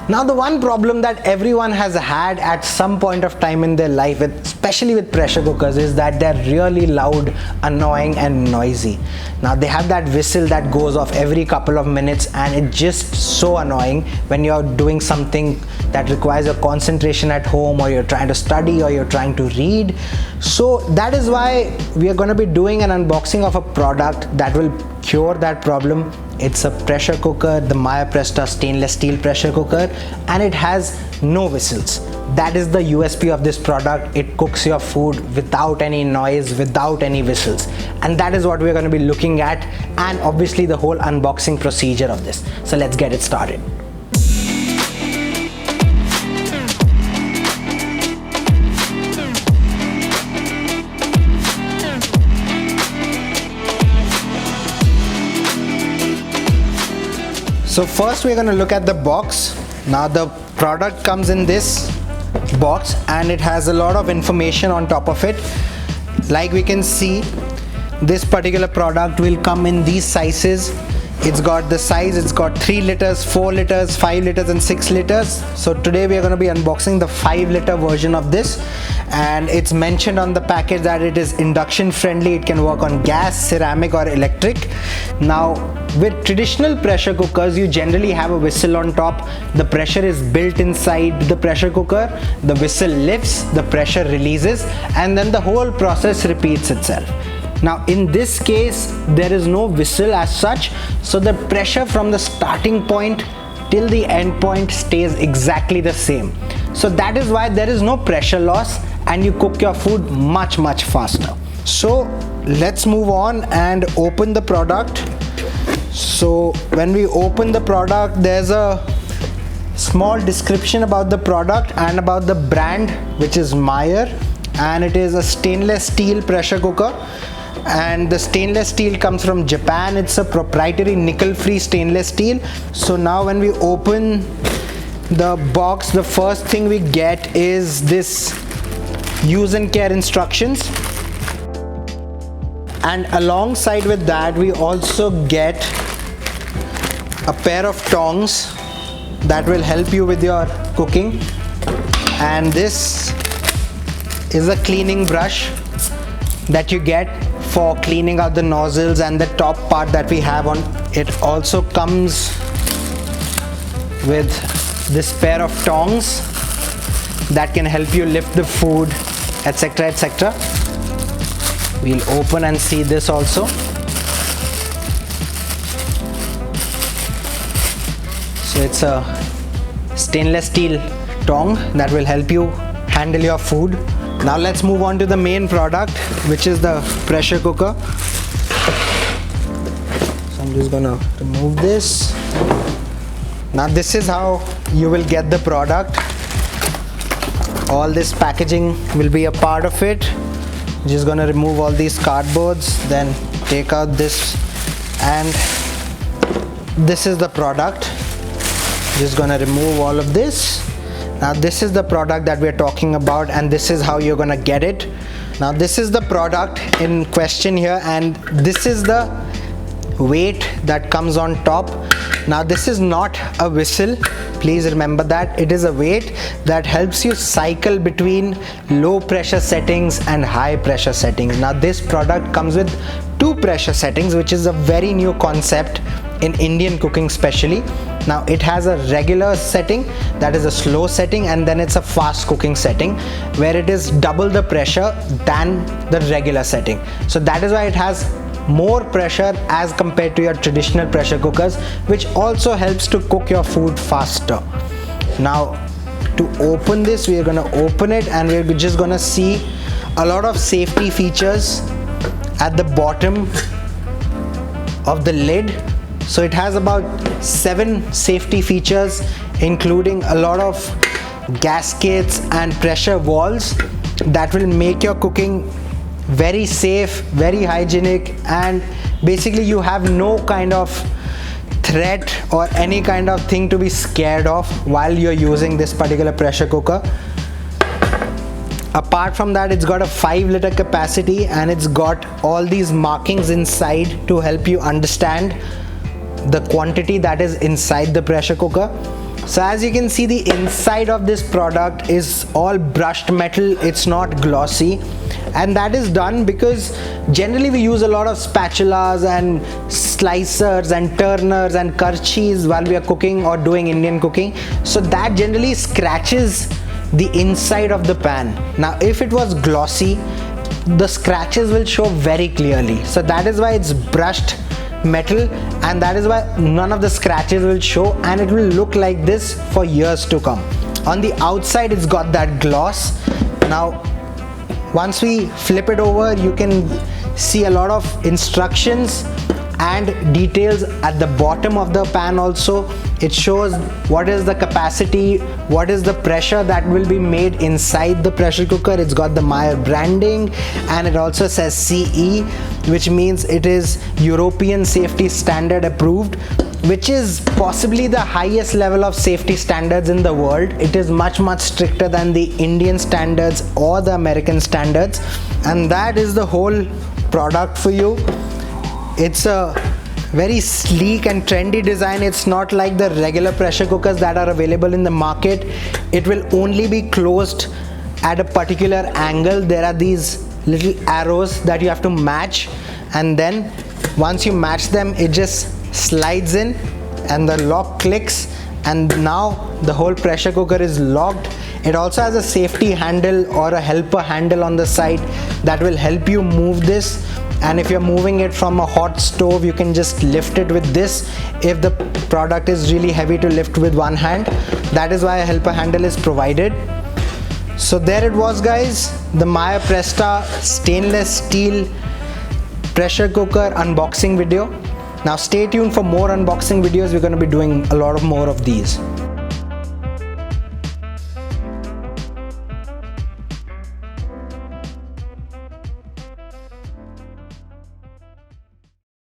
Now the one problem that everyone has had at some point of time in their life, especially with pressure cookers, is that they're really loud, annoying and noisy. Now they have that whistle that goes off every couple of minutes, and it's just so annoying when you're doing something that requires a concentration at home, or you're trying to study, or you're trying to read. So that is why we are going to be doing an unboxing of a product that will cure that problem. It's a pressure cooker, the Meyer Presta stainless steel pressure cooker, and it has no whistles. That is the USP of this product. It cooks your food without any noise, without any whistles, and that is what we're going to be looking at, and obviously the whole unboxing procedure of this. So let's get it started. So first we're going to look at the box. Now the product comes in this box and it has a lot of information on top of it. Like we can see, this particular product will come in these sizes. It's got the size, it's got 3 liters, 4 liters, 5 liters and 6 liters. So today we are going to be unboxing the 5 liter version of this, and it's mentioned on the package that it is induction friendly. It can work on gas, ceramic or electric. Now with traditional pressure cookers, you generally have a whistle on top. The pressure is built inside the pressure cooker. The whistle lifts, the pressure releases, and then the whole process repeats itself. Now in this case, there is no whistle as such, so the pressure from the starting point till the end point stays exactly the same. So that is why there is no pressure loss, and you cook your food much faster. So let's move on and open the product. So when we open the product, there's a small description about the product and about the brand, which is Meyer, and it is a stainless steel pressure cooker. And the stainless steel comes from Japan. It's a proprietary nickel-free stainless steel. So now when we open the box, the first thing we get is this use and care instructions, and alongside with that we also get a pair of tongs that will help you with your cooking, and this is a cleaning brush that you get for cleaning out the nozzles and the top part that we have on. It also comes with this pair of tongs that can help you lift the food, etc, etc. We'll open and see this also. So it's a stainless steel tong that will help you handle your food. Now let's move on to the main product, which is the pressure cooker. So I'm just gonna remove this. Now this is how you will get the product. All this packaging will be a part of it. Just gonna remove all these cardboards, then take out this, and this is the product. Just gonna remove all of this. Now this is the product that we're talking about, and this is how you're gonna get it. Now this is the product in question here, and this is the weight that comes on top. Now this is not a whistle, please remember that. It is a weight that helps you cycle between low pressure settings and high pressure settings. Now this product comes with 2 pressure settings, which is a very new concept in Indian cooking especially. Now it has a regular setting, that is a slow setting, and then it's a fast cooking setting where it is double the pressure than the regular setting. So that is why it has more pressure as compared to your traditional pressure cookers, which also helps to cook your food faster. Now to open this, we are going to open it, and we're just going to see a lot of safety features at the bottom of the lid. So it has about 7 safety features, including a lot of gaskets and pressure valves that will make your cooking very safe, very hygienic, and basically you have no kind of threat or any kind of thing to be scared of while you're using this particular pressure cooker. Apart from that, it's got a 5 liter capacity, and it's got all these markings inside to help you understand the quantity that is inside the pressure cooker. So as you can see, the inside of this product is all brushed metal, it's not glossy, and that is done because generally we use a lot of spatulas and slicers and turners and karchis while we are cooking or doing Indian cooking, so that generally scratches the inside of the pan. Now if it was glossy, the scratches will show very clearly, so that is why it's brushed metal, and that is why none of the scratches will show, and it will look like this for years to come. On the outside it's got that gloss. Now once we flip it over, you can see a lot of instructions and details at the bottom of the pan. Also it shows what is the capacity, what is the pressure that will be made inside the pressure cooker. It's got the Meyer branding, and it also says CE, which means it is European safety standard approved, which is possibly the highest level of safety standards in the world. It is much stricter than the Indian standards or the American standards, and that is the whole product for you. It's a very sleek and trendy design. It's not like the regular pressure cookers that are available in the market. It will only be closed at a particular angle. There are these little arrows that you have to match, and then once you match them, it just slides in and the lock clicks, and now the whole pressure cooker is locked. It also has a safety handle or a helper handle on the side that will help you move this, and if you're moving it from a hot stove, you can just lift it with this if the product is really heavy to lift with one hand. That is why a helper handle is provided. So there it was, guys, the Meyer Presta stainless steel pressure cooker unboxing video. Now stay tuned for more unboxing videos. We're going to be doing a lot more of these.